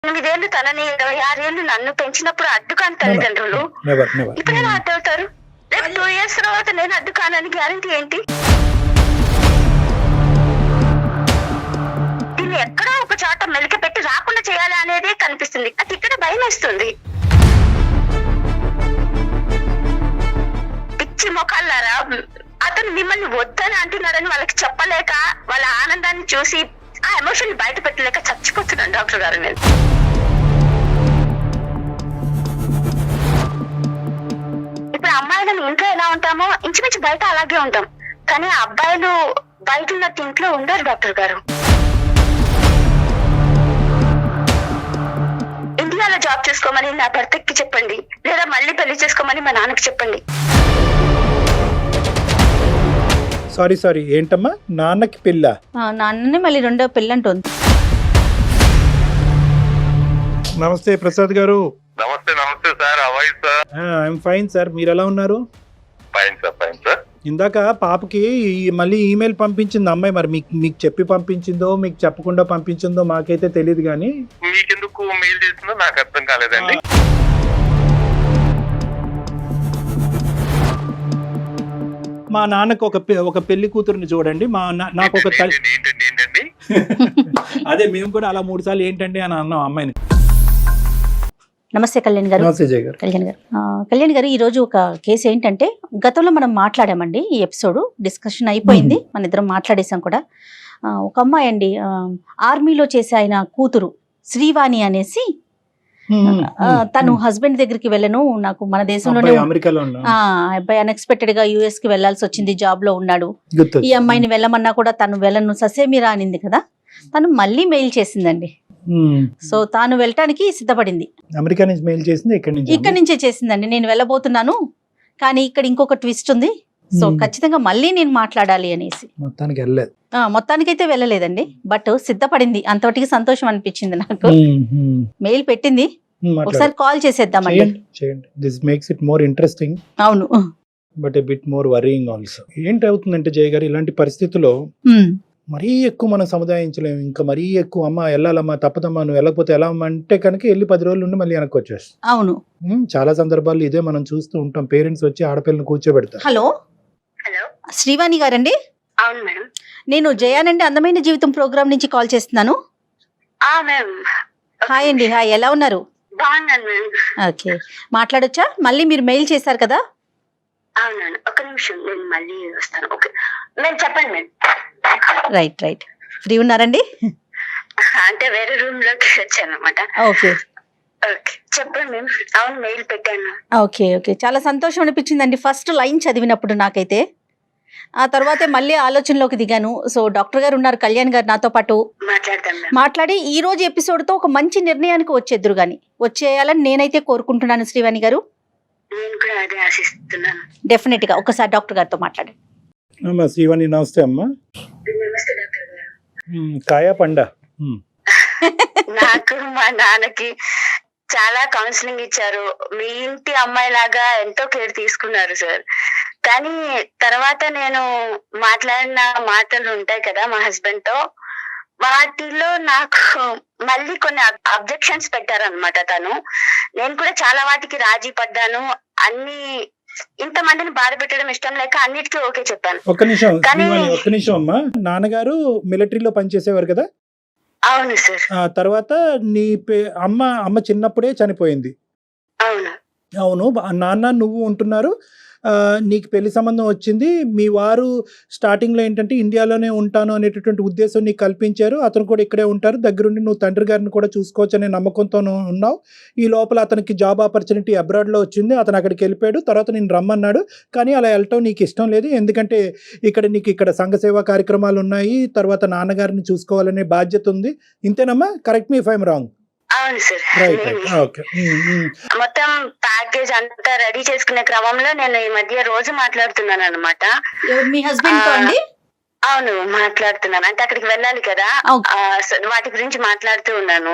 8 తనని 26 నన్ను పెంచినప్పుడు అడ్డు కాని తల్లిదండ్రులు ఇప్పుడు ఎలా అడ్డు అవుతారు? రేపు 2 years తర్వాత నేను అడ్డు కానని గ్యారంటీ ఏంటి? దీన్ని ఎక్కడో ఒక చోట మెలిక పెట్టి రాకుండా చేయాలి అనేదే కనిపిస్తుంది. నాకు ఇక్కడ భయం వేస్తుంది. పిచ్చి మొఖాలారా, అతను మిమ్మల్ని వద్దని అంటున్నాడని వాళ్ళకి చెప్పలేక వాళ్ళ ఆనందాన్ని చూసి ఆ ఎమోషన్ బయట పెట్టలేక చచ్చిపోతున్నాను డాక్టర్ గారు. నేను ఇప్పుడు అమ్మాయిలను ఇంట్లో ఎలా ఉంటామో ఇంచుమించు బయట అలాగే ఉంటాం, కానీ ఆ అబ్బాయిలు బయట ఉన్నట్టు ఇంట్లో ఉండరు డాక్టర్ గారు. ఇండియాలో జాబ్ చేసుకోమని నా భర్తకి చెప్పండి, లేదా మళ్ళీ పెళ్లి చేసుకోమని మా నాన్నకి చెప్పండి. సారీ ఏంటమ్మా, నాన్నకి పిల్ల? నాన్ననే మళ్ళీ రెండో పిల్ల అంటుంది. నమస్తే ప్రసాద్ గారు. నమస్తే sir. How are you sir? I'm fine sir, మీరు ఎలా ఉన్నారు? Fine sir. ఇందాక పాపకి మళ్ళీ ఈమెయిల్ పంపించింది అమ్మాయి, మరి మీకు చెప్పి పంపించిందో మీకు చెప్పకుండా పంపించిందో మాకైతే తెలియదు, కానీ మీకెందుకు మెయిల్ చేసిందో నాకు అర్థం కాలేదండి. మా నాన్నకు ఒక పెళ్లి కూతురుని చూడండి, నాకు ఒక ఏంటండి? అదే మేము కూడా అలా 3 సార్లు ఏంటండి అని అన్నాం అమ్మాయిని. నమస్తే కళ్యాణ్ గారు. నమస్తే జయ గారు. కళ్యాణ్ గారు, ఈ రోజు ఒక కేసు ఏంటంటే, గతంలో మనం మాట్లాడామండి, ఈ ఎపిసోడ్ డిస్కషన్ అయిపోయింది, మన ఇద్దరం మాట్లాడేసాం కూడా. ఒక అమ్మాయి అండి, ఆర్మీలో చేసే ఆయన కూతురు శ్రీవాణి అనేసి, తను హస్బెండ్ దగ్గరికి వెళ్ళను, నాకు మన దేశంలోనే అబ్బాయి అన్ఎక్స్పెక్టెడ్ గా US కి వెళ్లాల్సి వచ్చింది, జాబ్ లో ఉన్నాడు, ఈ అమ్మాయిని వెళ్ళమన్నా కూడా తను వెళ్ళను ససేమిరా అనింది కదా, తను మళ్ళీ మెయిల్ చేసిందండి. సో తాను వెళ్ళటానికి సిద్ధపడింది. అమెరికా నుంచి మెయిల్ చేసింది, ఇక్కడ నుంచే చేసిందండి. నేను వెళ్ళబోతున్నాను, కానీ ఇక్కడ ఇంకొక ట్విస్ట్ ఉంది, సో ఖచ్చితంగా మళ్ళీ నేను మాట్లాడాలి అనేసి. మొత్తానికైతే వెళ్ళలేదండి, బట్ సిద్ధపడింది. అంతటికి సంతోషం అనిపించింది నాకు. మెయిల్ పెట్టింది, ఒకసారి కాల్ చేసేద్దామండి. This makes it more interesting. అవును, but a bit more worrying also. ఏంటి అవుతుందంటే జయ గారు, ఇలాంటి పరిస్థితుల్లో మరీ ఎక్కువ మనం సముదాయించలేము, ఇంకా మరీ ఎక్కువ అమ్మ వెళ్ళాలమ్మా, తప్పదమ్మా, నువ్వు వెళ్ళకపోతే ఎలా అమ్మా అంటే కనుక వెళ్ళి 10 రోజులు నుండి మళ్ళీ వెనక్కి వచ్చేస్తాం. అవును, చాలా సందర్భాల్లో ఇదే మనం చూస్తూ ఉంటాం. పేరెంట్స్ వచ్చి ఆడపిల్లని కూర్చోబెడతారు. హలో శ్రీవాణి గారండి? అవును మేడం. నేను జయానండి, అందమైన జీవితం ప్రోగ్రామ్ నుంచి కాల్ చేస్తున్నాను. హాయ్ అండి. హాయ్, ఎలా ఉన్నారు? బాగున్నాను మేడం. ఓకే, మాట్లాడొచ్చా? మళ్ళీ మీరు మెయిల్ చేశారు కదా? అవునండి, ఒక నిమిషం, నేను మళ్ళీ వస్తాను. ఓకే మేడం, చెప్పండి మేడం. రైట్, ఫ్రీ ఉన్నారండి? అంటే వేరే రూమ్ లోకి వచ్చాను అనమాట. ఓకే, చెప్పండి మేడం. అవును, మెయిల్ పెట్టాను. ఓకే, చాలా సంతోషం అనిపించిందండి ఫస్ట్ లైన్ చదివినప్పుడు నాకైతే. ఆ తర్వాతే మళ్ళీ ఆలోచనలోకి దిగాను. సో డాక్టర్ గారు ఉన్నారు, కళ్యాణ్ గారు నాతో పాటు మాట్లాడి ఈ రోజు ఎపిసోడ్ తో ఒక మంచి నిర్ణయానికి వచ్చేద్దరు గాని వచ్చేయాలని నేనైతే కోరుకుంటున్నాను. శ్రీవాణి గారు, డెఫినెట్ గా ఒకసారి డాక్టర్ గారితో మాట్లాడండి. శ్రీవాణి, నమస్తే అమ్మా. కాయా పండ? నాకు మా నాన్నకి చాలా కౌన్సిలింగ్ ఇచ్చారు. మీ ఇంటి అమ్మాయి లాగా ఎంతో కేర్ తీసుకున్నారు సార్. కానీ తర్వాత నేను మాట్లాడిన మాటలు ఉంటాయి కదా మా హస్బెండ్ తో, వాటిలో నాకు మళ్ళీ కొన్ని అబ్జెక్షన్స్ పెట్టారనమాట తను. నేను కూడా చాలా వాటికి రాజీ పడ్డాను. అన్ని ఇంతమందిని బాధ పెట్టడం ఇష్టం లేక అన్నిటికీ ఓకే చెప్పాను. ఒక్క నిమిషం అమ్మా. నాన్నగారు మిలిటరీలో పనిచేసేవారు కదా? అవును సార్. తర్వాత నీ అమ్మ చిన్నప్పుడే చనిపోయింది. అవును, నాన్న నువ్వు ఉంటున్నారు, నీకు పెళ్లి సంబంధం వచ్చింది. మీ వారు స్టార్టింగ్ లో ఏంటంటే ఇండియాలోనే ఉంటాను అనేటటువంటి ఉద్దేశం నీకు కల్పించారు. అతను కూడా ఇక్కడే ఉంటారు, దగ్గరుండి నువ్వు తండ్రి గారిని కూడా చూసుకోవచ్చు అనే నమ్మకంతో ఉన్నావు. ఈ లోపల అతనికి జాబ్ ఆపర్చునిటీ అబ్రాడ్ లో వచ్చింది, అతను అక్కడికి వెళ్ళిపోయాడు. తర్వాత నేను రమ్మన్నాడు, కానీ అలా వెళ్ళటం నీకు ఇష్టం లేదు, ఎందుకంటే నీకు ఇక్కడ సంఘ సేవా కార్యక్రమాలు ఉన్నాయి, తర్వాత నాన్నగారిని చూసుకోవాలనే బాధ్యత ఉంది. ఇంతేనమ్మా? Correct me if I'm wrong. అవును సార్. మొత్తం ప్యాకేజ్ అంతా రెడీ చేసుకునే క్రమంలో నేను ఈ మధ్య రోజు మాట్లాడుతున్నాను అనమాట. మీ హస్బెండ్ తో అండి? అవును, మాట్లాడుతున్నాను. అంటే అక్కడికి వెళ్ళాలి కదా, వాటి గురించి మాట్లాడుతూ ఉన్నాను.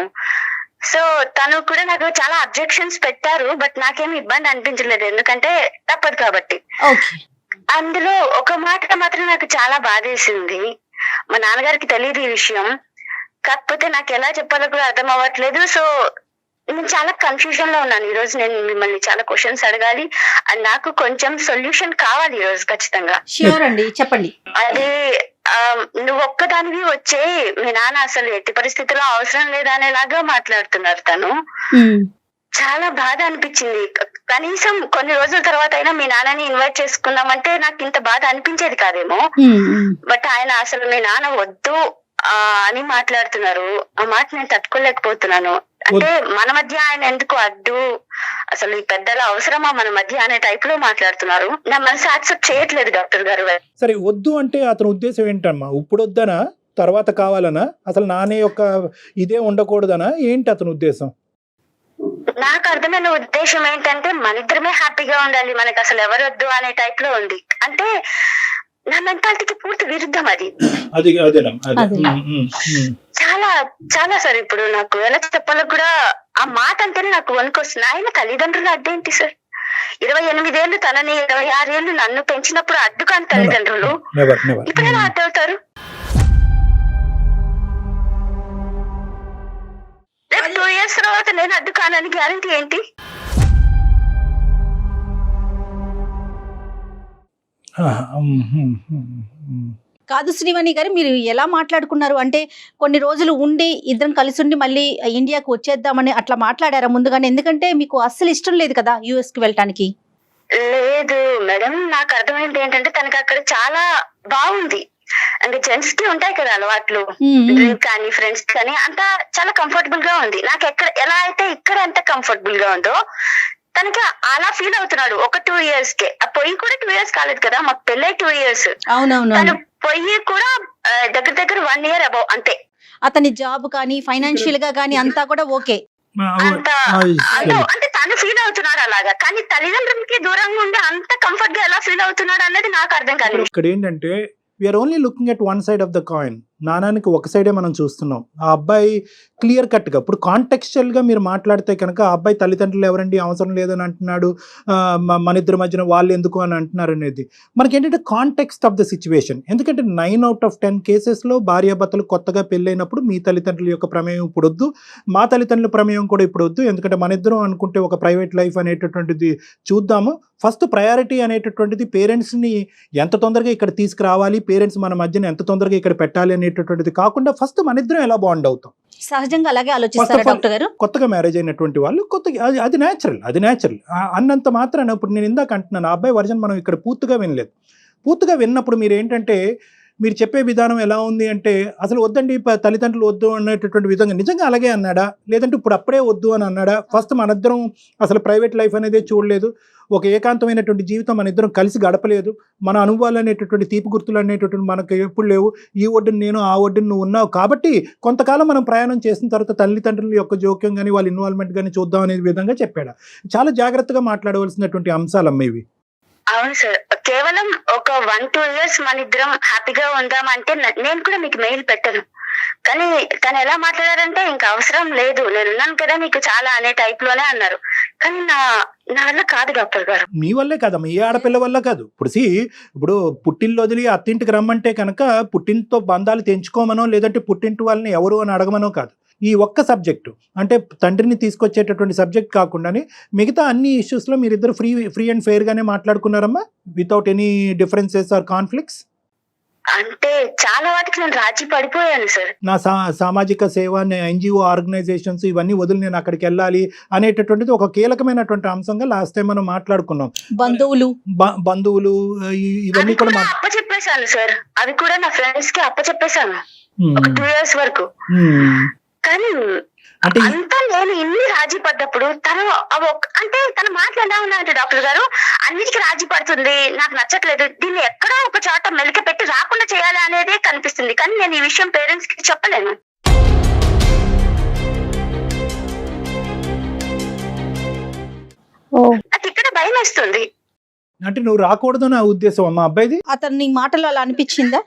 సో తను కూడా నాకు చాలా అబ్జెక్షన్స్ పెట్టారు, బట్ నాకేమి ఇబ్బంది అనిపించలేదు, ఎందుకంటే తప్పదు కాబట్టి. అందులో ఒక మాట మాత్రం నాకు చాలా బాధేసింది. మా నాన్నగారికి తెలియదు ఈ విషయం, కాకపోతే నాకు ఎలా చెప్పాలో కూడా అర్థం అవ్వట్లేదు. సో నేను చాలా కన్ఫ్యూజన్ లో ఉన్నాను. ఈ రోజు నేను మిమ్మల్ని చాలా క్వశ్చన్స్ అడగాలి అండ్ నాకు కొంచెం సొల్యూషన్ కావాలి ఈ రోజు ఖచ్చితంగా. ష్యూర్ అండి, చెప్పండి. అదే నువ్వు ఒక్కదానివి వచ్చే మీ నాన్న అసలు ఎట్టి పరిస్థితుల్లో అవసరం లేదా అనేలాగా మాట్లాడుతున్నారు. తను చాలా బాధ అనిపించింది. కనీసం కొన్ని రోజుల తర్వాత అయినా మీ నాన్నని ఇన్వైట్ చేసుకుందామంటే నాకు ఇంత బాధ అనిపించేది కాదేమో. బట్ ఆయన అసలు మీ నాన్న వద్దు అని మాట్లాడుతున్నారు. ఆ మాట నేను తట్టుకోలేకపోతున్నాను. అంటే మన మధ్య ఆయన ఎందుకు అడ్డు, అసలు ఈ పెద్దల అవసరమా మన మధ్య అనే టైప్ లో మాట్లాడుతున్నారు. నా మనసు యాక్సెప్ట్ చేయట్లేదు డాక్టర్ గారు. సరే, వద్దు అంటే అతని ఉద్దేశం ఏంటమ్మా? ఇప్పుడు వద్దనా, తర్వాత కావాలనా, అసలు నానే యొక్క ఇదే ఉండకూడదనా, ఏంటి అతని ఉద్దేశం? నాకు అర్థమైన ఉద్దేశం ఏంటంటే మన ఇద్దరమే హ్యాపీగా ఉండాలి, మనకు అసలు ఎవరు వద్దు అనే టైప్ లో ఉంది. అంటే నా మెంటాలిటీకి పూర్తి విరుద్ధం అది. చాలా చాలా సార్, ఇప్పుడు నాకు ఎలా చెప్పాలో కూడా ఆ మాట అంటేనే నాకు వణుకొస్తుంది. ఆయన తల్లిదండ్రులు అడ్డేంటి సార్? 28 ఏళ్ళు తనని, 26 ఏళ్ళు నన్ను పెంచినప్పుడు అడ్డు కాని తల్లిదండ్రులు ఇప్పుడు ఎలా అడ్డవుతారు? రేపు 2 years తర్వాత నేను అడ్డు కానని గ్యారంటీ ఏంటి? కాదు శ్రీవాణి గారు, మీరు ఎలా మాట్లాడుకున్నారు? అంటే కొన్ని రోజులు ఉండి ఇద్దరం కలిసి ఉండి మళ్ళీ ఇండియాకు వచ్చేద్దామని అట్లా మాట్లాడారా ముందుగానే? ఎందుకంటే మీకు అస్సలు ఇష్టం లేదు కదా యుఎస్ కి వెళ్ళటానికి. లేదు మేడం, నాకు అర్థమైంది ఏంటంటే తనకి అక్కడ చాలా బాగుంది. అంటే జెంట్స్ కి ఉంటాయి కదా అలవాట్లు, డ్రింక్ కానీ ఫ్రెండ్స్ కానీ, అంతా చాలా కంఫర్టబుల్ గా ఉంది. నాకు ఎక్కడ ఎలా అయితే ఇక్కడ ఎంత కంఫర్టబుల్ గా ఉందో తనకి అలా ఫీల్ అవుతున్నాడు. ఒక 2 years కే. ఆ పొయ్యి కూడా 2 years కాలేదు కదా, మాకు పెళ్ళై 2 years. తను పొయ్యి కూడా దగ్గర 1 year అబౌవ్ అంతే. అతని జాబ్ కానీ ఫైనాన్షియల్ గా కానీ అంతా కూడా ఓకే. అంటే తను ఫీల్ అవుతున్నాడు అలాగా, కానీ తల్లిదండ్రులకి దూరంగా ఉండి అంత కంఫర్ట్ గా ఎలా ఫీల్ అవుతున్నాడు అనేది నాకు అర్థం కాలేదు. ఇక్కడ ఏంటంటే we're only looking at one side of the coin. నానానికి ఒక సైడే మనం చూస్తున్నాం. ఆ అబ్బాయి క్లియర్ కట్గా ఇప్పుడు కాంటెక్స్చువల్గా మీరు మాట్లాడితే కనుక ఆ అబ్బాయి తల్లిదండ్రులు ఎవరండి అవసరం లేదని అంటున్నాడు, మన ఇద్దరి మధ్యన వాళ్ళు ఎందుకు అని అంటున్నారు అనేది మనకేంటంటే కాంటెక్స్ట్ ఆఫ్ ద సిచ్యువేషన్. ఎందుకంటే 9 out of 10 కేసెస్లో భార్యాభర్తలు కొత్తగా పెళ్ళైనప్పుడు మీ తల్లిదండ్రుల యొక్క ప్రమేయం ఇప్పుడు వద్దు, మా తల్లిదండ్రుల ప్రమేయం కూడా ఇప్పుడు వద్దు. ఎందుకంటే మన ఇద్దరం అనుకుంటే ఒక ప్రైవేట్ లైఫ్ అనేటటువంటిది చూద్దాము. ఫస్ట్ ప్రయారిటీ అనేటటువంటిది పేరెంట్స్ని ఎంత తొందరగా ఇక్కడ తీసుకురావాలి, పేరెంట్స్ మన మధ్యన ఎంత తొందరగా ఇక్కడ పెట్టాలి అనేటటువంటిది కాకుండా ఫస్ట్ మన ఇద్దరం ఎలా బాండ్ అవుతాం. సహజంగా అలాగే ఆలోచిస్తారు డాక్టర్ గారు. కొత్తగా మ్యారేజ్ అయినటువంటి వాళ్ళు కొత్తగా అది న్యాచురల్ అన్నంత మాత్రాన ఇప్పుడు నేను ఇందాక అంటున్నాను, ఆ అబ్బాయి వర్జన్ మనం ఇక్కడ పూర్తిగా వినలేదు. పూర్తిగా విన్నప్పుడు మీరు ఏంటంటే మీరు చెప్పే విధానం ఎలా ఉంది అంటే అసలు వద్దండి తల్లిదండ్రులు వద్దు అనేటటువంటి విధంగా నిజంగా అలాగే అన్నాడా, లేదంటే ఇప్పుడు అప్పుడే వద్దు అని అన్నాడా? ఫస్ట్ మనిద్దరం అసలు ప్రైవేట్ లైఫ్ అనేది చూడలేదు, ఒక ఏకాంతమైనటువంటి జీవితం మన ఇద్దరం కలిసి గడపలేదు, మన అనుభవాలు అనేటటువంటి తీపి గుర్తులు అనేటటువంటి మనకు ఎప్పుడు లేవు, ఈ ఒడ్డును నేను ఆ ఒడ్డును నువ్వు ఉన్నావు కాబట్టి కొంతకాలం మనం ప్రయాణం చేసిన తర్వాత తల్లిదండ్రుల యొక్క జోక్యం కానీ వాళ్ళ ఇన్వాల్వ్మెంట్ కానీ చూద్దాం అనే విధంగా చెప్పాడు. చాలా జాగ్రత్తగా మాట్లాడవలసినటువంటి అంశాలు అమ్మేవి. అవును సార్, కేవలం ఒక 1-2 years మన ఇద్దరం హ్యాపీగా ఉందామంటే నేను కూడా మీకు మెయిల్ పెట్టను. కానీ తను ఎలా మాట్లాడారంటే ఇంకా అవసరం లేదు, నేనున్నాను కదా మీకు చాలా అనే టైప్ లోనే అన్నారు. కానీ నా వల్ల కాదు డాక్టర్ గారు. మీ వల్లే కాదమ్మా, ఏ ఆడపిల్ల వల్ల కాదు. ఇప్పుడు పుట్టిల్లు వదిలి అత్తింటికి రమ్మంటే కనుక పుట్టింటితో బంధాలు తెంచుకోమనో లేదంటే పుట్టింటి వాళ్ళని ఎవరు అని అడగమనో కాదు. ఈ ఒక్క సబ్జెక్టు అంటే తండ్రిని తీసుకొచ్చేటటువంటి సబ్జెక్ట్ కాకుండానే మిగతా అన్ని ఇష్యూస్లో మీరిద్దరు ఫ్రీ అండ్ ఫెయిర్గానే మాట్లాడుకున్నారమ్మా, without any differences or conflicts. అంటే చాలా వాటికి నేను రాజీ పడిపోయాను సార్. నా సామాజిక సేవ, ఎన్జిఓ ఆర్గనైజేషన్స్ ఇవన్నీ వదిలి నేను అక్కడికి వెళ్ళాలి అనేటటువంటిది ఒక కీలకమైనటువంటి అంశంగా లాస్ట్ టైం మనం మాట్లాడుకున్నాం. బంధువులు ఇవన్నీ కూడా అప్పచెప్పేశాను సార్, అవి కూడా నా ఫ్రెండ్స్ కి అప్పచెప్పేశాను ఒక 2 years వరకు. కానీ అంతా నేను ఇన్ని రాజీ పడ్డప్పుడు తను అంటే తన మాటలు ఎలా ఉన్నాయంటే డాక్టర్ గారు అన్నిటికీ రాజీ పడుతుంది, నాకు నచ్చట్లేదు, దీన్ని ఎక్కడో ఒక చోట మెలిక పెట్టి రాకుండా చేయాలి అనేదే కనిపిస్తుంది. కానీ నేను ఈ విషయం పేరెంట్స్ కి చెప్పలేను. నాకు ఇక్కడ భయం వేస్తుంది. అంటే నువ్వు రాకూడదు నా ఉద్దేశం అమ్మా అబ్బాయిది. అతని మాటలు అలా అనిపించిందా?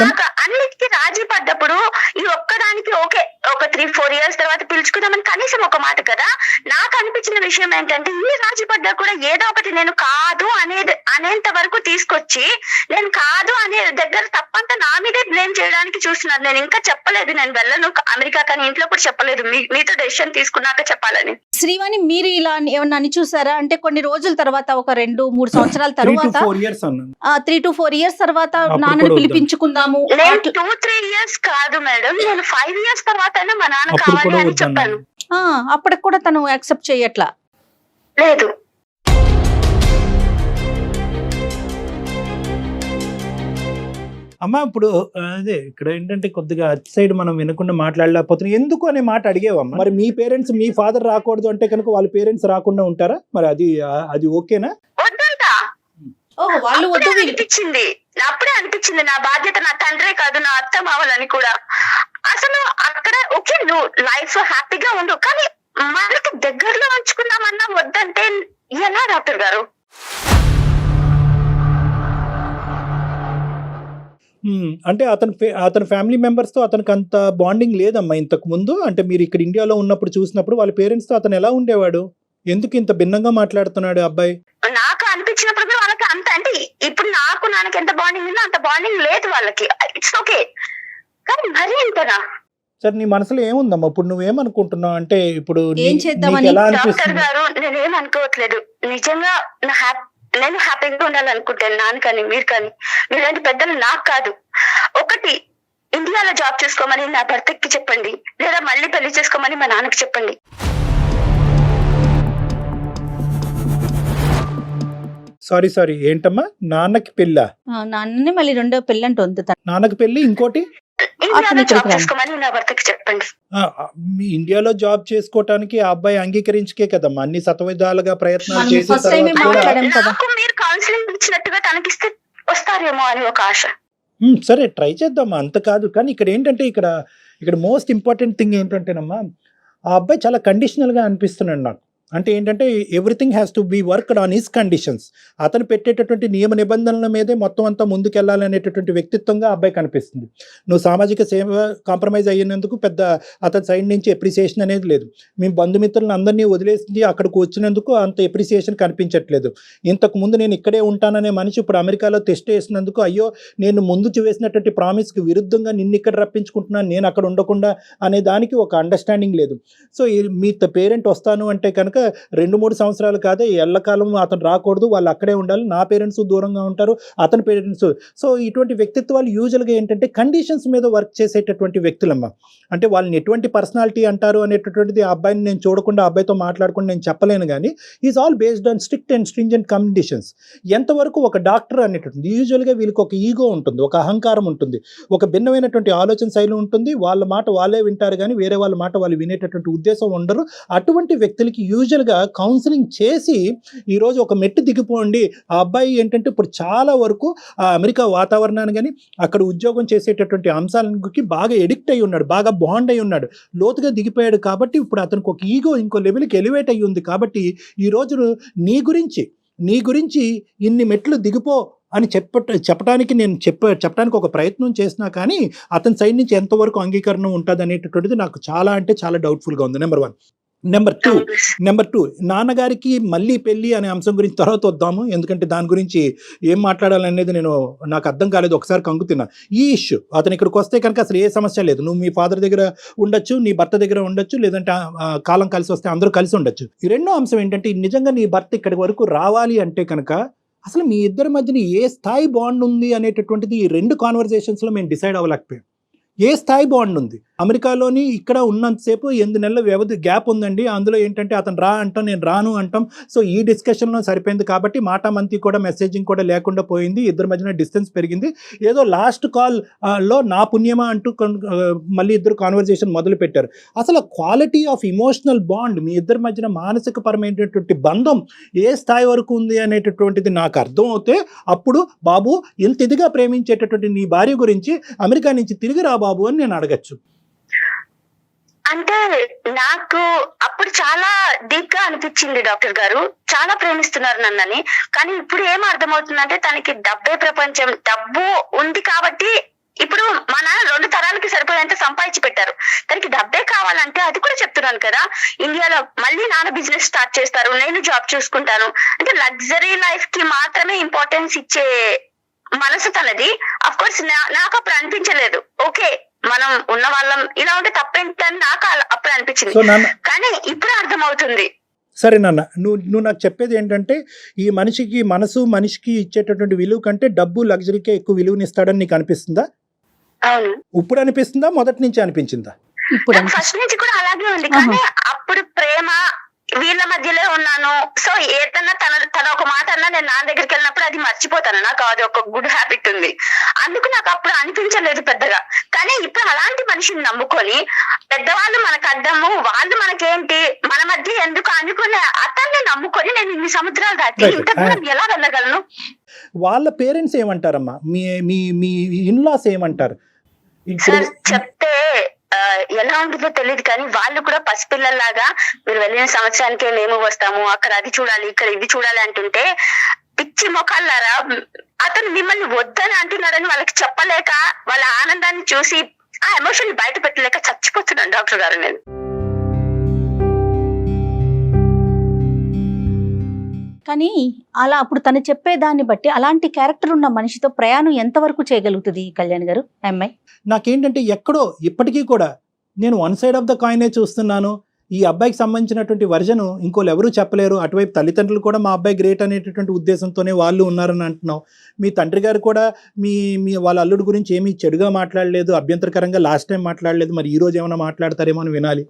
నాకు అన్నిటికీ రాజీ పడ్డప్పుడు ఈ ఒక్కదానికి ఓకే ఒక 3-4 years తర్వాత పిలుచుకుందామని కనీసం ఒక మాట కదా. నాకు అనిపించిన విషయం ఏంటంటే ఇన్ని రాజీ పడ్డా కూడా ఏదో ఒకటి నేను కాదు అనేంత వరకు తీసుకొచ్చి నేను కాదు అనే దగ్గర తప్పంతా నా మీదే బ్లేమ్ చేయడానికి చూస్తున్నారు. నేను ఇంకా చెప్పలేదు నేను వెళ్ళను అమెరికా, కానీ ఇంట్లో కూడా చెప్పలేదు, మీతో డెసిషన్ తీసుకున్నాక చెప్పాలని. శ్రీవాణి, మీరు ఇలా ఏమన్నా అని చూసారా? అంటే కొన్ని రోజుల తర్వాత, ఒక 2-3 సంవత్సరాల తర్వాత, 3 to 4 years తర్వాత నాన్నని పిలిపించుకుందాము. నేను 2-3 years కాదు మేడం, నేను 5 years తర్వాత మా నాన్న కావాలి అని చెప్పాను. అప్పటికి కూడా తను యాక్సెప్ట్ చేయట్లా? లేదు. అమ్మా ఇప్పుడు అదే ఇక్కడ ఏంటంటే కొద్దిగా అటు సైడ్ మనం వినకుండా మాట్లాడలేకపోతున్నాం ఎందుకు అనే మాట అడిగేవమ్మా. మరి మీ పేరెంట్స్, మీ ఫాదర్ రాకూడదు అంటే కనుక వాళ్ళ పేరెంట్స్ రాకుండా ఉంటారా? మరి అది ఓకేనా? వాళ్ళు అనిపించింది, అప్పుడే అనిపించింది నా బాధ్యత నా తండ్రే కాదు నా అత్త మావలని కూడా. అసలు అక్కడ ఓకే నువ్వు లైఫ్ హ్యాపీగా ఉండు, కానీ మనకి దగ్గరలో ఉంచుకుందామన్నా వద్దంటే ఎలా డాక్టర్ గారు? అంటే అతని ఫ్యామిలీ మెంబర్స్ తో అతనికి అంత బాండింగ్ లేదమ్మా ఇంతకు ముందు. అంటే మీరు ఇక్కడ ఇండియాలో ఉన్నప్పుడు చూసినప్పుడు వాళ్ళ పేరెంట్స్ తో అతను ఎలా ఉండేవాడు? ఎందుకు ఇంత భిన్నంగా మాట్లాడుతున్నాడు అబ్బాయి? నాకు అనిపించినప్పుడు కూడా వాళ్ళకి అంత, అంటే ఇప్పుడు నాకు ఎంత బాండింగ్ ఉందో అంత బాండింగ్ లేదు వాళ్ళకి. ఇట్స్ ఓకే, కానీ మరీ ఇంతనా? సరే, నీ మనసులో ఏముందమ్మా ఇప్పుడు? నువ్వేమనుకుంటున్నావు? అంటే ఇప్పుడు ఏం చేద్దామని? డాక్టర్ గారు నేనేం అనుకోవట్లేదు, నిజంగా నేను హ్యాపీగా ఉండాలనుకుంటాను. నాన్న కానీ మీరు కానీ, మీలాంటి పెద్దలు నాకు కాదు. ఒకటి, ఇండియాలో జాబ్ చేసుకోమని నా భర్తకి చెప్పండి, లేదా మళ్ళీ పెళ్లి చేసుకోమని మా నాన్నకి చెప్పండి. సారీ ఏంటమ్మా? నాన్నకి పెళ్ళా? నాన్నని మళ్ళీ రెండో పెళ్ళి అంటే వద్దు. నాన్నకి పెళ్లి, ఇంకోటి ఇండియాలో జాబ్ చేసుకోమని నా భర్తకి చెప్పండి. మీ ఇండియాలో జాబ్ చేసుకోవటానికి ఆ అబ్బాయి అంగీకరించకే కదమ్మా అన్ని సతవిధాలుగా ప్రయత్నాలు చేసి నాకు మీరు కౌన్సిలింగ్ ఇచ్చినట్టుగా తనకిస్తే వస్తారేమో అని ఒక ఆశ. సరే, ట్రై చేద్దామా, అంత కాదు. కానీ ఇక్కడ ఏంటంటే ఇక్కడ మోస్ట్ ఇంపార్టెంట్ థింగ్ ఏంటంటేనమ్మా, ఆ అబ్బాయి చాలా కండిషనల్ గా అనిపిస్తున్నాడు నాకు. అంటే ఏంటంటే everything has to be worked on his conditions. అతను పెట్టేటటువంటి నియమ నిబంధనల మీదే మొత్తం అంతా ముందుకెళ్లాలనేటటువంటి వ్యక్తిత్వంగా అబ్బాయి కనిపిస్తుంది. నువ్వు సామాజిక సేవ కాంప్రమైజ్ అయ్యినందుకు పెద్ద అతని సైడ్ నుంచి ఎప్రిసియేషన్ అనేది లేదు. మీ బంధుమిత్రులను అందరినీ వదిలేసి అక్కడికి వచ్చినందుకు అంత ఎప్రిసియేషన్ కనిపించట్లేదు. ఇంతకు ముందు నేను ఇక్కడే ఉంటాననే మనిషి ఇప్పుడు అమెరికాలో టెస్ట్ వేసినందుకు అయ్యో నేను ముందు వేసినటువంటి ప్రామిస్కి విరుద్ధంగా నిన్ను ఇక్కడ రప్పించుకుంటున్నాను, నేను అక్కడ ఉండకుండా అనే దానికి ఒక అండర్స్టాండింగ్ లేదు. సో మీ పేరెంట్ వస్తాను అంటే కనుక 2-3 సంవత్సరాలు కాదే, ఎల్లకాలం అతను రాకూడదు, వాళ్ళు అక్కడే ఉండాలి, నా పేరెంట్స్ దూరంగా ఉంటారు, అతని పేరెంట్స్. సో ఇటువంటి వ్యక్తిత్వాలు యూజువల్గా ఏంటంటే కండిషన్స్ మీద వర్క్ చేసేటటువంటి వ్యక్తులమ్మ. అంటే వాళ్ళని ఎటువంటి పర్సనాలిటీ అంటారు అనేటటువంటిది ఆ అబ్బాయిని నేను చూడకుండా అబ్బాయితో మాట్లాడకుండా నేను చెప్పలేను, కానీ is all based on strict and stringent conditions. ఎంతవరకు ఒక డాక్టర్ అనేటటువంటి యూజువల్గా వీళ్ళకి ఒక ఈగో ఉంటుంది, ఒక అహంకారం ఉంటుంది, ఒక భిన్నమైనటువంటి ఆలోచన శైలి ఉంటుంది. వాళ్ళ మాట వాళ్ళే వింటారు కానీ వేరే వాళ్ళ మాట వాళ్ళు వినేటటువంటి ఉద్దేశం ఉండరు. అటువంటి వ్యక్తులకి యూజువల్గా కౌన్సిలింగ్ చేసి ఈరోజు ఒక మెట్టు దిగిపోండి. ఆ అబ్బాయి ఏంటంటే ఇప్పుడు చాలా వరకు ఆ అమెరికా వాతావరణాన్ని కానీ అక్కడ ఉద్యోగం చేసేటటువంటి అంశాలకి బాగా ఎడిక్ట్ అయి ఉన్నాడు, బాగా బాండ్ అయి ఉన్నాడు, లోతుగా దిగిపోయాడు. కాబట్టి ఇప్పుడు అతనికి ఒక ఈగో ఇంకో లెవెల్కి ఎలివేట్ అయ్యి ఉంది. కాబట్టి ఈరోజు నీ గురించి ఇన్ని మెట్లు దిగిపో అని చెప్పడానికి నేను చెప్పడానికి ఒక ప్రయత్నం చేసినా కానీ అతని సైడ్ నుంచి ఎంతవరకు అంగీకరణ ఉంటుంది అనేటటువంటిది నాకు చాలా అంటే చాలా డౌట్ఫుల్గా ఉంది. నెంబర్ 1. నెంబర్ టూ, నాన్నగారికి మళ్ళీ పెళ్ళి అనే అంశం గురించి తర్వాత వద్దాము, ఎందుకంటే దాని గురించి ఏం మాట్లాడాలనేది నాకు అర్థం కాలేదు, ఒకసారి కంగుతున్నా. ఈ ఇష్యూ అతను ఇక్కడికి వస్తే కనుక అసలు ఏ సమస్య లేదు, నువ్వు మీ ఫాదర్ దగ్గర ఉండొచ్చు, నీ భర్త దగ్గర ఉండొచ్చు, లేదంటే కాలం కలిసి వస్తే అందరూ కలిసి ఉండొచ్చు. ఈ రెండో అంశం ఏంటంటే నిజంగా నీ భర్త ఇక్కడి వరకు రావాలి అంటే కనుక అసలు మీ ఇద్దరి మధ్యన ఏ స్థాయి బాండ్ ఉంది అనేటటువంటిది ఈ 2 కాన్వర్జేషన్స్లో మేము డిసైడ్ అవ్వలేకపోయాం. ఏ స్థాయి బాండ్ ఉంది? అమెరికాలోని ఇక్కడ ఉన్నంతసేపు 8 నెలల వ్యవధి గ్యాప్ ఉందండి. అందులో ఏంటంటే అతను రా అంటాం, నేను రాను అంటాం. సో ఈ డిస్కషన్లో సరిపోయింది. కాబట్టి మాటామంతి కూడా మెసేజింగ్ కూడా లేకుండా పోయింది, ఇద్దరి మధ్యన డిస్టెన్స్ పెరిగింది. ఏదో లాస్ట్ కాల్లో నా పుణ్యమా అంటూ మళ్ళీ ఇద్దరు కాన్వర్జేషన్ మొదలు పెట్టారు. అసలు క్వాలిటీ ఆఫ్ ఇమోషనల్ బాండ్ మీ ఇద్దరి మధ్యన మానసిక పరమైనటువంటి బంధం ఏ స్థాయి వరకు ఉంది అనేటటువంటిది నాకు అర్థం అవుతే అప్పుడు బాబు ఇంత ఇదిగా ప్రేమించేటటువంటి నీ భార్య గురించి అమెరికా నుంచి తిరిగి రా బాబు అని నేను అడగచ్చు. అంటే నాకు అప్పుడు చాలా డీప్ గా అనిపించింది డాక్టర్ గారు, చాలా ప్రేమిస్తున్నారు నన్నని. కానీ ఇప్పుడు ఏం అర్థమవుతుందంటే తనకి డబ్బే ప్రపంచం, డబ్బు ఉంది కాబట్టి ఇప్పుడు మన 2 తరాలకి సరిపోయేంత సంపాదించి పెట్టారు. అతనికి డబ్బే కావాలంటే అది కూడా చెప్తున్నాను కదా, ఇండియాలో మళ్ళీ నాన్న బిజినెస్ స్టార్ట్ చేస్తారు, నేను జాబ్ చూసుకుంటాను అంటే లగ్జరీ లైఫ్ కి మాత్రమే ఇంపార్టెన్స్ ఇచ్చే మనసు తనది. అఫ్ కోర్స్ నాకు అప్పుడు అనిపించలేదు, ఓకే మనం ఉన్న వాళ్ళం ఇలా ఉంటే తప్పేంటని నాకు అప్పుడు అనిపించింది, కానీ ఇప్పుడు అర్థమవుతుంది. సరే నాన్న, నువ్వు నాకు చెప్పేది ఏంటంటే ఈ మనిషికి ఇచ్చేటటువంటి విలువ కంటే డబ్బు లగ్జరీకే ఎక్కువ విలువనిస్తాడని నీకు అనిపిస్తుందా? అవును. ఇప్పుడు అనిపిస్తుందా, మొదటి నుంచి అనిపించిందా? ఇప్పుడు ఫస్ట్ నుంచి కూడా అలాగే ఉంది, కానీ అప్పుడు ప్రేమ వీళ్ళ మధ్యలో ఉన్నాను. సో ఏదన్నా తన ఒక మాట అన్నా నేను నాన్న దగ్గరికి వెళ్ళినప్పుడు అది మర్చిపోతాను, నాకు అది ఒక గుడ్ హ్యాబిట్ ఉంది, అందుకు నాకు అప్పుడు అనిపించలేదు పెద్దగా. కానీ ఇప్పుడు అలాంటి మనిషిని నమ్ముకొని పెద్దవాళ్ళు మనకు అర్థము, వాళ్ళు మనకేంటి, మన మధ్య ఎందుకు అనుకునే అతన్ని నమ్ముకొని నేను ఇన్ని సముద్రాలు దాటి ఇంత దూరం ఎలా వెళ్ళగలను? వాళ్ళ పేరెంట్స్ ఏమంటారమ్మా, మీ ఇన్లాస్ ఏమంటారు? సార్ చెప్తే ఎలా ఉంటుందో తెలియదు, కానీ వాళ్ళు కూడా పసిపిల్లల్లాగా మీరు వెళ్ళిన సంవత్సరానికే మేము వస్తాము, అక్కడ అది చూడాలి ఇక్కడ ఇది చూడాలి అంటుంటే పిచ్చి మొఖాలారా అతను మిమ్మల్ని వద్దని అంటున్నాడని వాళ్ళకి చెప్పలేక వాళ్ళ ఆనందాన్ని చూసి ఆ ఎమోషన్ బయట పెట్టలేక చచ్చిపోతున్నాను డాక్టర్ గారు నేను. కానీ అలా అప్పుడు తను చెప్పేదాన్ని బట్టి అలాంటి క్యారెక్టర్ ఉన్న మనిషితో ప్రయాణం ఎంతవరకు చేయగలుగుతుంది కళ్యాణ్ గారు అమ్మాయి? నాకేంటంటే ఎక్కడో ఇప్పటికీ కూడా నేను వన్ సైడ్ ఆఫ్ ద కాయినే చూస్తున్నాను. ఈ అబ్బాయికి సంబంధించినటువంటి వర్జను ఇంకోళ్ళు ఎవరూ చెప్పలేరు. అటువైపు తల్లిదండ్రులు కూడా మా అబ్బాయి గ్రేట్ అనేటటువంటి ఉద్దేశంతోనే వాళ్ళు ఉన్నారని అంటున్నావు. మీ తండ్రి గారు కూడా మీ వాళ్ళ అల్లుడి గురించి ఏమీ చెడుగా మాట్లాడలేదు, అభ్యంతరకరంగా లాస్ట్ టైం మాట్లాడలేదు. మరి ఈరోజు ఏమైనా మాట్లాడతారేమో అని వినాలి.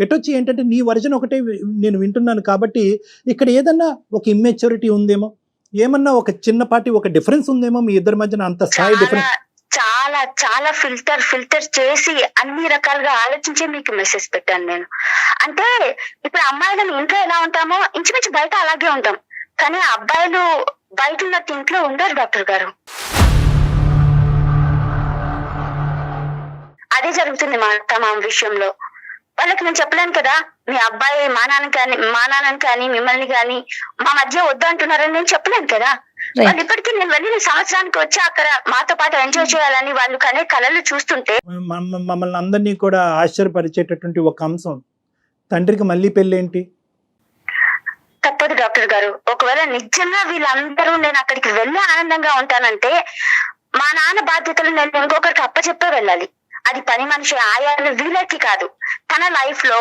ఎటొచ్చి ఏంటంటే నీ వర్జన్ ఒకటే నేను వింటున్నాను కాబట్టి ఇక్కడ ఏదన్నా ఒక ఇమ్మెచ్యూరిటీ ఉందేమో, ఏమన్నా ఒక చిన్నపాటి ఒక డిఫరెన్స్ ఉందేమో మీ ఇద్దరి మధ్యన, అంత స్థాయి డిఫరెన్స్. చాలా చాలా ఫిల్టర్ చేసి అన్ని రకాలుగా ఆలోచించి మీకు మెసేజ్ పెట్టాను నేను. అంటే ఇప్పుడు అమ్మాయిలను ఇంట్లో ఎలా ఉంటామో ఇంచుమించు బయట అలాగే ఉంటాం, కానీ అబ్బాయిలు బయట ఉన్నట్టు ఇంట్లో ఉండరు డాక్టర్ గారు. అదే జరుగుతుంది మా అత్త విషయంలో. వాళ్ళకి నేను చెప్పలేను కదా, మీ అబ్బాయి మా నాన్నని కానీ మిమ్మల్ని కానీ మా మధ్య వద్దు అంటున్నారని నేను చెప్పలేను కదా. వాళ్ళు ఇప్పటికీ నేను వెళ్ళిన సంవత్సరానికి వచ్చి అక్కడ మాతో పాటు ఎంజాయ్ చేయాలని వాళ్ళు కనే కళలు చూస్తుంటే మమ్మల్ని అందరినీ కూడా ఆశ్చర్యపరిచేటటువంటి ఒక అంశం, తండ్రికి మళ్ళీ పెళ్ళేంటి? తప్పదు డాక్టర్ గారు. ఒకవేళ నిజంగా వీళ్ళందరూ నేను అక్కడికి వెళ్ళి ఆనందంగా ఉంటానంటే మా నాన్న బాధ్యతలు నేను ఇంకొకరికి అప్పచెప్పే వెళ్ళాలి. అది పని మనిషి ఆయాలు వీళ్ళకి కాదు, తన లైఫ్ లో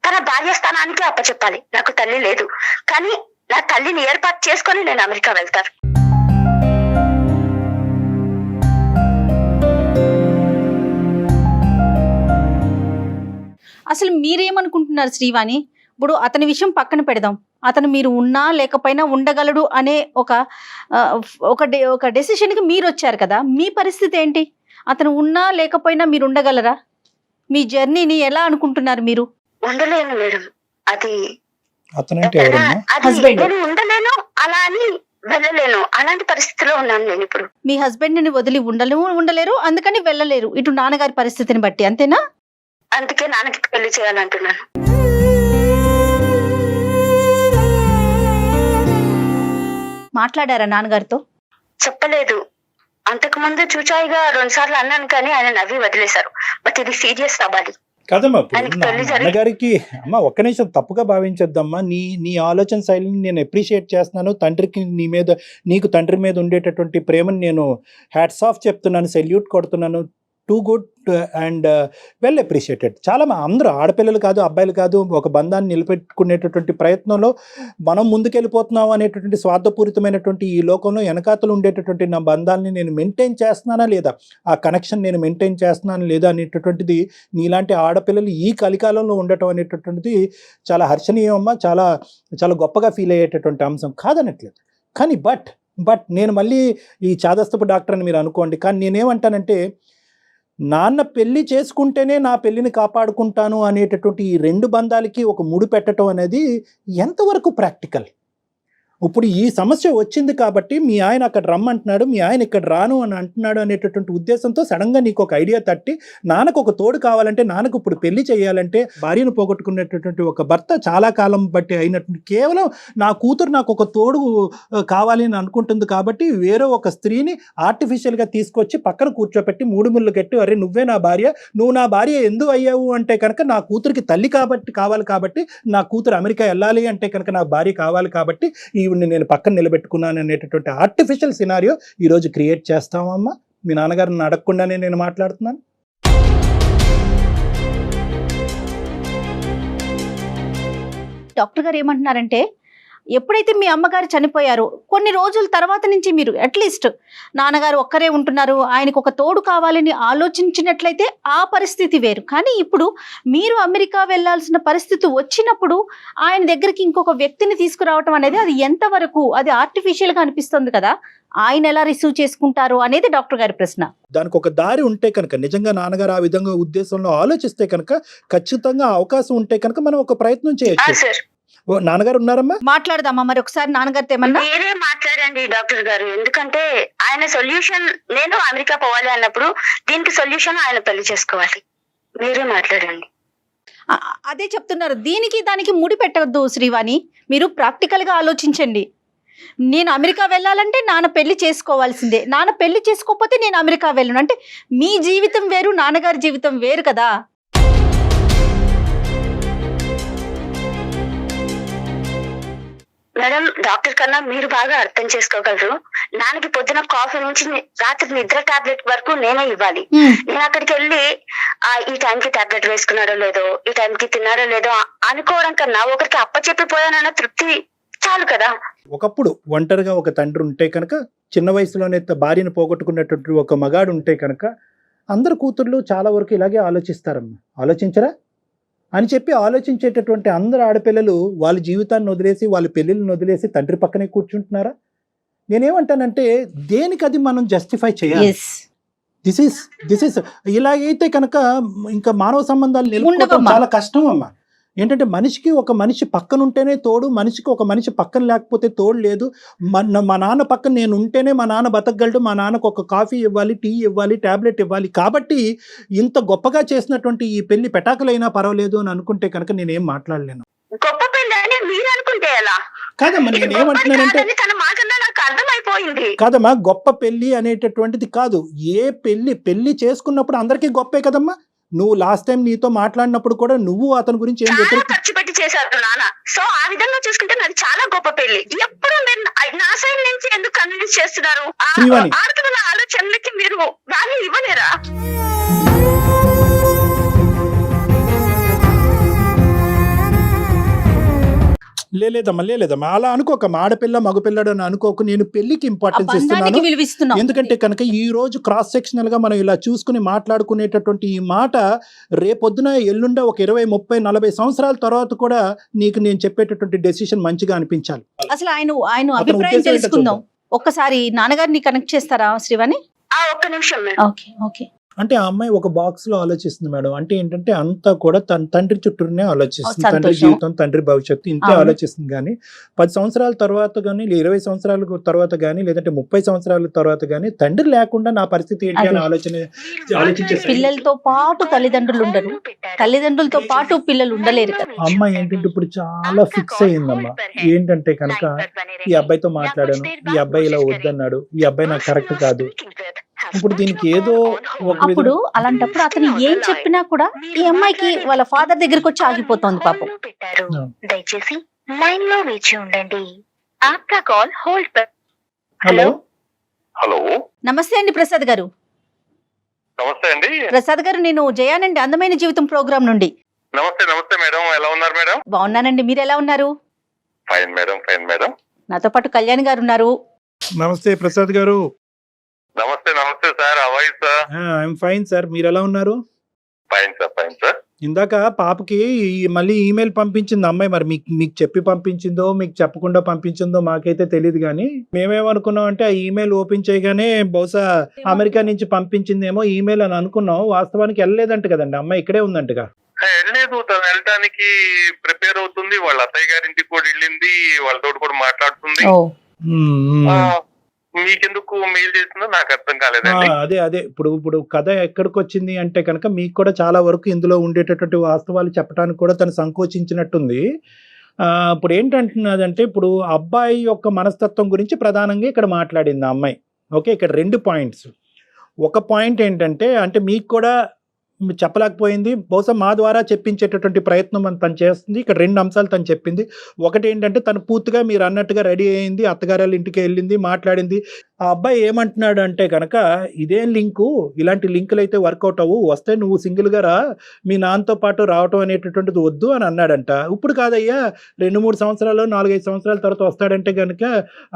తన భార్య స్థానానికి అప్పచెప్పాలి. నాకు తల్లి లేదు, కానీ నా తల్లిని ఏర్పాటు చేసుకొని నేను అమెరికా వెళ్తాను. అసలు మీరేమనుకుంటున్నారు శ్రీవాణి? ఇప్పుడు అతని విషయం పక్కన పెడదాం, అతను మీరు ఉన్నా లేకపోయినా ఉండగలడు అనే ఒక డెసిషన్కి మీరు వచ్చారు కదా, మీ పరిస్థితి ఏంటి? అతను ఉన్నా లేకపోయినా మీరు ఉండగలరా? మీ జర్నీని ఎలా అనుకుంటున్నారు మీరు? ఉండలేను మేడం, అది హస్బెండ్ ఉండలేను, అలా అని వెళ్ళలేను, అలాంటి పరిస్థితిలో ఉన్నాను నేను ఇప్పుడు. మీ హస్బెండ్ ని వదిలి ఉండలేరు, అందుకని వెళ్ళలేరు. ఇటు నాన్నగారి పరిస్థితిని బట్టి అంతేనా? అందుకే నాన్నకి పెళ్లి చేయాలంటున్నాను. మాట్లాడారా నాన్నగారితో? చెప్పలేదు. అంతకు ముందు చూచాయిగా 2 సార్లు అన్నాను, కానీ ఆయన నవ్వి వదిలేశారు. బట్ ఇది సీరియస్ అవ్వాలి కదమ్మా. నాన్నగారికి అమ్మ ఒక్క నిమిషం తప్పుగా భావించొద్దమ్మా. నీ ఆలోచన శైలిని నేను అప్రిషియేట్ చేస్తున్నాను. తండ్రికి నీకు తండ్రి మీద ఉండేటటువంటి ప్రేమను నేను హ్యాట్స్ ఆఫ్ చెప్తున్నాను, సెల్యూట్ కొడుతున్నాను. Too good and well appreciated. చాలా అందరూ ఆడపిల్లలు కాదు అబ్బాయిలు కాదు ఒక బంధాన్ని నిలబెట్టుకునేటటువంటి ప్రయత్నంలో మనం ముందుకెళ్ళిపోతున్నాం అనేటటువంటి స్వార్థపూరితమైనటువంటి ఈ లోకంలో వెనకాతలు ఉండేటటువంటి నా బంధాలని నేను మెయింటైన్ చేస్తున్నానా లేదా, ఆ కనెక్షన్ నేను మెయింటైన్ చేస్తున్నానా లేదా అనేటటువంటిది నీలాంటి ఆడపిల్లలు ఈ కలికాలంలో ఉండటం అనేటటువంటిది చాలా హర్షణీయమమ్మా, చాలా చాలా గొప్పగా ఫీల్ అయ్యేటటువంటి అంశం కాదనట్లేదు. కానీ బట్ నేను మళ్ళీ ఈ చాదస్తపు డాక్టర్ అని మీరు అనుకోండి, కానీ నేనేమంటానంటే నాన్న పెళ్లి చేసుకుంటేనే నా పెళ్లిని కాపాడుకుంటాను అనేటటువంటి ఈ 2 బంధాలకి ఒక ముడి పెట్టడం అనేది ఎంతవరకు ప్రాక్టికల్? ఇప్పుడు ఈ సమస్య వచ్చింది కాబట్టి మీ ఆయన అక్కడ రమ్మంటున్నాడు, మీ ఆయన ఇక్కడ రాను అని అంటున్నాడు అనేటటువంటి ఉద్దేశంతో సడన్గా నీకు ఒక ఐడియా తట్టి నాన్నకు ఒక తోడు కావాలంటే, నాన్నకు ఇప్పుడు పెళ్లి చేయాలంటే, భార్యను పోగొట్టుకునేటటువంటి ఒక భర్త చాలా కాలం బట్టి అయినటువంటి కేవలం నా కూతురు నాకు ఒక తోడు కావాలి అని అనుకుంటుంది కాబట్టి వేరే ఒక స్త్రీని ఆర్టిఫిషియల్గా తీసుకొచ్చి పక్కన కూర్చోపెట్టి 3 ముళ్ళు కట్టి, అరే నువ్వే నా భార్య, నువ్వు నా భార్య ఎందుకు అయ్యావు అంటే కనుక నా కూతురికి తల్లి కావాలి కాబట్టి, నా కూతురు అమెరికా వెళ్ళాలి అంటే కనుక నాకు భార్య కావాలి కాబట్టి ఈవిడ్ని నేను పక్కన నిలబెట్టుకున్నాను అనేటటువంటి ఆర్టిఫిషియల్ సినారియో ఈరోజు క్రియేట్ చేస్తామమ్మా. మీ నాన్నగారిని అడగకుండానే నేను మాట్లాడుతున్నాను. డాక్టర్ గారు ఏమంటున్నారంటే, ఎప్పుడైతే మీ అమ్మగారు చనిపోయారో కొన్ని రోజుల తర్వాత నుంచి మీరు అట్లీస్ట్ నాన్నగారు ఒక్కరే ఉంటున్నారు, ఆయనకు ఒక తోడు కావాలని ఆలోచించినట్లయితే ఆ పరిస్థితి వేరు. కానీ ఇప్పుడు మీరు అమెరికా వెళ్ళాల్సిన పరిస్థితి వచ్చినప్పుడు ఆయన దగ్గరికి ఇంకొక వ్యక్తిని తీసుకురావటం అనేది అది ఎంతవరకు అది ఆర్టిఫిషియల్గా అనిపిస్తుంది కదా, ఆయన ఎలా రిసీవ్ చేసుకుంటారు అనేది డాక్టర్ గారి ప్రశ్న. దానికి ఒక దారి ఉంటే కనుక, నిజంగా నాన్నగారు ఆ విధంగా ఉద్దేశంలో ఆలోచిస్తే కనుక, ఖచ్చితంగా అవకాశం ఉంటే కనుక మనం ఒక ప్రయత్నం చేయొచ్చు. సార్ నాన్నగారు ఉన్నారమ్మా? మాట్లాడదామా మరి ఒకసారి నాన్నగారితో ఏమన్నా? మీరే మాట్లాడండి డాక్టర్ గారు, ఎందుకంటే ఆయన సొల్యూషన్, నేను అమెరికా పోవాలి అన్నప్పుడు దీనికి సొల్యూషన్ ఆయన పెళ్లి చేసుకోవాలి. మీరే మాట్లాడండి. అదే చెప్తున్నారు, దీనికి దానికి ముడి పెట్టవద్దు శ్రీవాణి, మీరు ప్రాక్టికల్ గా ఆలోచించండి. నేను అమెరికా వెళ్ళాలంటే నాన్న పెళ్లి చేసుకోవాల్సిందే, నాన్న పెళ్లి చేసుకోకపోతే నేను అమెరికా వెళ్ళను అంటే మీ జీవితం వేరు, నాన్నగారి జీవితం వేరు కదా. మేడం, డాక్టర్ కన్నా మీరు బాగా అర్థం చేసుకోగలరు. నాన్నకి పొద్దున కాఫీ నుంచి రాత్రి నిద్ర టాబ్లెట్ వరకు నేనే ఇవ్వాలి. నేను అక్కడికి వెళ్ళి ఈ టైంకి టాబ్లెట్ వేసుకున్నాడో లేదో, ఈ టైంకి తిన్నాడో లేదో అనుకోవడం కన్నా ఒకరికి అప్పచెప్పిపోయానన్న తృప్తి చాలు కదా. ఒకప్పుడు ఒంటరిగా ఒక తండ్రి ఉంటే కనుక, చిన్న వయసులోనే భార్యను పోగొట్టుకున్నటువంటి ఒక మగాడు ఉంటే కనుక, అందరు కూతుర్లు చాలా వరకు ఇలాగే ఆలోచిస్తారమ్మా. ఆలోచించరా అని చెప్పి ఆలోచించేటటువంటి అందరు ఆడపిల్లలు వాళ్ళ జీవితాన్ని వదిలేసి, వాళ్ళ పెళ్ళిళ్ళని వదిలేసి తండ్రి పక్కనే కూర్చుంటున్నారా? నేనేమంటానంటే, దేనికి అది మనం జస్టిఫై చేయాలి. దిస్ ఇస్ ఇలాగైతే కనుక ఇంకా మానవ సంబంధాలు నిలుపుకోవడం చాలా కష్టం అమ్మా. ఏంటంటే మనిషికి ఒక మనిషి పక్కన ఉంటేనే తోడు, మనిషికి ఒక మనిషి పక్కన లేకపోతే తోడు లేదు. మా నాన్న పక్కన నేను ఉంటేనే మా నాన్న బతకగలడు, మా నాన్నకు ఒక కాఫీ ఇవ్వాలి, టీ ఇవ్వాలి, టాబ్లెట్ ఇవ్వాలి. కాబట్టి ఇంత గొప్పగా చేసినటువంటి ఈ పెళ్లి పెటాకులైనా పర్వాలేదు అని అనుకుంటే కనుక నేనేం మాట్లాడలేను. గొప్ప పెళ్లి అని మీరు అనుకుంటే ఎలా? కాదమ్మా, నేనేమంటున్నానంటే, తన మాటల్లో నాకు అర్థమైపోయింది. కాదమ్మా, గొప్ప పెళ్లి అనేటటువంటిది కాదు. ఏ పెళ్లి చేసుకున్నప్పుడు అందరికీ గొప్పే కదమ్మా. నువ్వు లాస్ట్ టైం నీతో మాట్లాడినప్పుడు కూడా నువ్వు అతని గురించి ఏం చెప్పారు? ఖర్చు పెట్టి చేశారు నాన్న. సో ఆ విధంగా చూసుకుంటే నాది చాలా గొప్ప పెళ్లి. ఎప్పుడు నా సైడ్ నుంచి ఎందుకు కన్విన్స్ చేస్తున్నారు? ఆడపిల్లల ఆలోచనలకి మీరు వాల్యూ ఇవ్వలేరా? లేదమ్మా అలా అనుకోకమ్మా. ఆడపిల్ల మగపిల్లడు అని అనుకోకు. నేను పెళ్లికి ఇంపార్టెన్స్ ఇస్తున్నాను. ఎందుకంటే కనుక ఈ రోజు క్రాస్ సెక్షనల్ గా మనం ఇలా చూసుకుని మాట్లాడుకునేటటువంటి ఈ మాట రేపొద్దున ఎల్లుండ ఒక 20, 30, 40 సంవత్సరాల తర్వాత కూడా నీకు నేను చెప్పేటటువంటి డెసిషన్ మంచిగా అనిపించాలి. అసలు ఆయన అభిప్రాయం తెలుసుకుందాం. ఒక్కసారి నాన్నగారిని కనెక్ట్ చేస్తారా శ్రీవాణి? ఒక్క నిమిషం. ఓకే. అంటే ఆ అమ్మాయి ఒక బాక్స్ లో ఆలోచిస్తుంది మేడం. అంటే ఏంటంటే అంతా కూడా తన తండ్రి చుట్టూనే ఆలోచిస్తుంది. తండ్రి జీవితం, తండ్రి భవిష్యత్తు ఇంతే ఆలోచిస్తుంది. కానీ 10 సంవత్సరాల తర్వాత కానీ, 20 సంవత్సరాల తర్వాత కానీ, లేదంటే 30 సంవత్సరాల తర్వాత కానీ తండ్రి లేకుండా నా పరిస్థితి ఏంటి అని ఆలోచించే పిల్లలతో పాటు తల్లిదండ్రులు ఉండరు, తల్లిదండ్రులతో పాటు పిల్లలు ఉండలేరు కదా. అమ్మాయి ఏంటంటే ఇప్పుడు చాలా ఫిక్స్ అయ్యిందమ్మా. ఏంటంటే కనుక ఈ అబ్బాయితో మాట్లాడాను, ఈ అబ్బాయి ఇలా వద్దన్నాడు, ఈ అబ్బాయి నాకు కరెక్ట్ కాదు. ఇప్పుడు దీనికి ఏదో అప్పుడు అలాంటప్పుడు అతను ఏం చెప్పినా కూడా ఈ అమ్మాయికి వాళ్ళ ఫాదర్ దగ్గరికి వచ్చి ఆగిపోతుంది పాపం. దయచేసి లైన్ లో వేచి ఉండండి. ఆప్కా కాల్ హోల్డ్. హలో హలో, నమస్తే అండి ప్రసాద్ గారు. నమస్తే అండి. ప్రసాద్ గారు, నేను జయానండి, అందమైన జీవితం ప్రోగ్రామ్ నుండి. నమస్తే మేడం, ఎలా ఉన్నారు మేడం? బాగున్నానండి, మీరు ఎలా ఉన్నారు? Fine madam. నాతో పాటు కళ్యాణ్ గారు ఉన్నారు. నమస్తే ప్రసాద్ గారు. నమస్తే sir, how are you sir? I'm fine sir, మీరు ఎలా ఉన్నారు? Fine sir. ఇందాక పాపకి మళ్ళీ ఈమెయిల్ పంపించింది అమ్మాయి. మరి మీకు చెప్పి పంపించిందో మీకు చెప్పకుండా పంపించిందో మాకైతే తెలియదు. కానీ మేమేమనుకున్నాం అంటే ఆ ఈమెయిల్ ఓపెన్ చేయగానే బహుశా అమెరికా నుంచి పంపించిందేమో ఈమెయిల్ అని అనుకున్నాం. వాస్తవానికి వెళ్ళలేదంట కదండి, అమ్మాయి ఇక్కడే ఉందంటగా. వెళ్ళలేదు, తను వెళ్ళటానికి ప్రిపేర్ అవుతుంది, వాళ్ళ అత్తయ్య గారింటికి కూడా వెళ్ళింది, వాళ్ళతో కూడా మాట్లాడుతుంది. మీకెందుకు మెయిల్ చేసిందో నాకు అర్థం కాలేదండి. అదే ఇప్పుడు కథ ఎక్కడికి వచ్చింది అంటే కనుక మీకు కూడా చాలా వరకు ఇందులో ఉండేటటువంటి వాస్తవాలు చెప్పడానికి కూడా తను సంకోచించినట్టుంది. ఇప్పుడు ఏంటంటున్నదంటే ఇప్పుడు అబ్బాయి యొక్క మనస్తత్వం గురించి ప్రధానంగా ఇక్కడ మాట్లాడింది ఆ అమ్మాయి. ఓకే, ఇక్కడ 2 పాయింట్స్. ఒక పాయింట్ ఏంటంటే అంటే మీకు కూడా చెప్పలేకపోయింది, బహుశా మా ద్వారా చెప్పించేటటువంటి ప్రయత్నం తను చేస్తుంది. ఇక్కడ 2 అంశాలు తను చెప్పింది. ఒకటి ఏంటంటే తను పూర్తిగా మీరు అన్నట్టుగా రెడీ అయింది, అత్తగారి ఇంటికి వెళ్ళింది, మాట్లాడింది. ఆ అబ్బాయి ఏమంటున్నాడు అంటే కనుక ఇదేం లింకు, ఇలాంటి లింకులు అయితే వర్కౌట్ అవ్వు, వస్తే నువ్వు సింగిల్గా రా, మీ నాన్నతో పాటు రావటం అనేటటువంటిది వద్దు అని అన్నాడంట. ఇప్పుడు కాదయ్యా, 2-3 సంవత్సరాలు 4-5 సంవత్సరాల తర్వాత వస్తాడంటే కనుక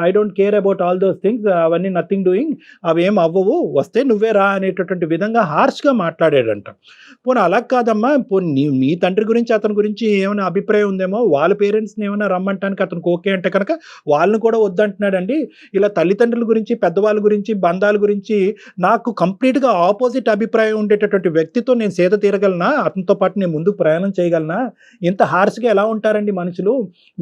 I don't care about all those things, అవన్నీ నథింగ్ డూయింగ్, అవేం అవ్వవు, వస్తే నువ్వే రా అనేటటువంటి విధంగా హార్ష్గా మాట్లాడాడంట. పోనీ అలా కాదమ్మా, పోనీ మీ తండ్రి గురించి అతని గురించి ఏమైనా అభిప్రాయం ఉందేమో, వాళ్ళ పేరెంట్స్ని ఏమైనా రమ్మంటానికి అతనికి ఓకే అంటే కనుక వాళ్ళని కూడా వద్దంటున్నాడండి. ఇలా తల్లిదండ్రుల గురించి, పెద్దవాళ్ళ గురించి, బంధాల గురించి నాకు కంప్లీట్గా ఆపోజిట్ అభిప్రాయం ఉండేటటువంటి వ్యక్తితో నేను సేద తీరగలనా, అతనితో పాటు నేను ముందుకు ప్రయాణం చేయగలనా? ఇంత హార్ష్గా ఎలా ఉంటారండి మనుషులు?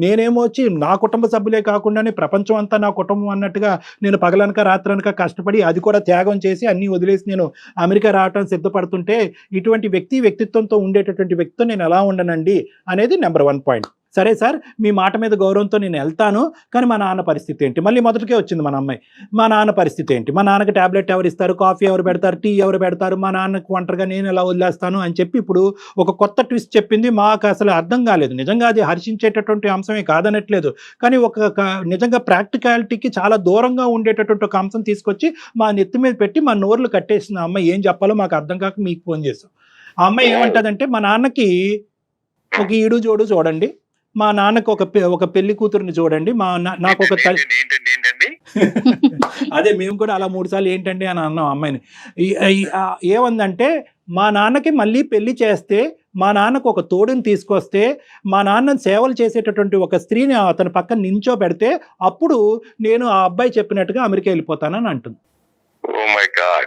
నేనేమో వచ్చి నా కుటుంబ సభ్యులే కాకుండానే ప్రపంచం అంతా నా కుటుంబం అన్నట్టుగా నేను పగలనక రాత్రనక కష్టపడి అది కూడా త్యాగం చేసి అన్నీ వదిలేసి నేను అమెరికా రావడానికి సిద్ధపడుతుంటే ఇటువంటి వ్యక్తిత్వంతో ఉండేటటువంటి వ్యక్తితో నేను ఎలా ఉండనండి అనేది నెంబర్ 1 పాయింట్. సరే సార్, మీ మాట మీద గౌరవంతో నేను వెళ్తాను, కానీ మా నాన్న పరిస్థితి ఏంటి? మళ్ళీ మొదటికే వచ్చింది మన అమ్మాయి. మా నాన్న పరిస్థితి ఏంటి? మా నాన్నకి ట్యాబ్లెట్ ఎవరు ఇస్తారు, కాఫీ ఎవరు పెడతారు, టీ ఎవరు పెడతారు, మా నాన్నకు ఒంటరిగా నేను ఎలా వదిలేస్తాను అని చెప్పి ఇప్పుడు ఒక కొత్త ట్విస్ట్ చెప్పింది. మాకు అసలు అర్థం కాలేదు. నిజంగా అది హర్షించేటటువంటి అంశమే కాదనట్లేదు, కానీ నిజంగా ప్రాక్టికాలిటీకి చాలా దూరంగా ఉండేటటువంటి ఒక అంశం తీసుకొచ్చి మా నెత్తి మీద పెట్టి మా నోర్లు కట్టేసిన అమ్మాయి. ఏం చెప్పాలో మాకు అర్థం కాక మీకు ఫోన్ చేస్తాం. ఆ అమ్మాయి ఏమంటుందంటే మా నాన్నకి ఒక ఈడు జోడు చూడండి, మా నాన్నకు ఒక పెళ్లి కూతురుని చూడండి, నాకు ఒక అదే మేము కూడా అలా 3 సార్లు ఏంటండి అని అన్నాం అమ్మాయిని. ఏమందంటే మా నాన్నకి మళ్ళీ పెళ్లి చేస్తే, మా నాన్నకు ఒక తోడుని తీసుకొస్తే, మా నాన్నని సేవలు చేసేటటువంటి ఒక స్త్రీని అతని పక్కన నించోబెడితే అప్పుడు నేను ఆ అబ్బాయి చెప్పినట్టుగా అమెరికా వెళ్ళిపోతానని అంటుంది. Oh my God.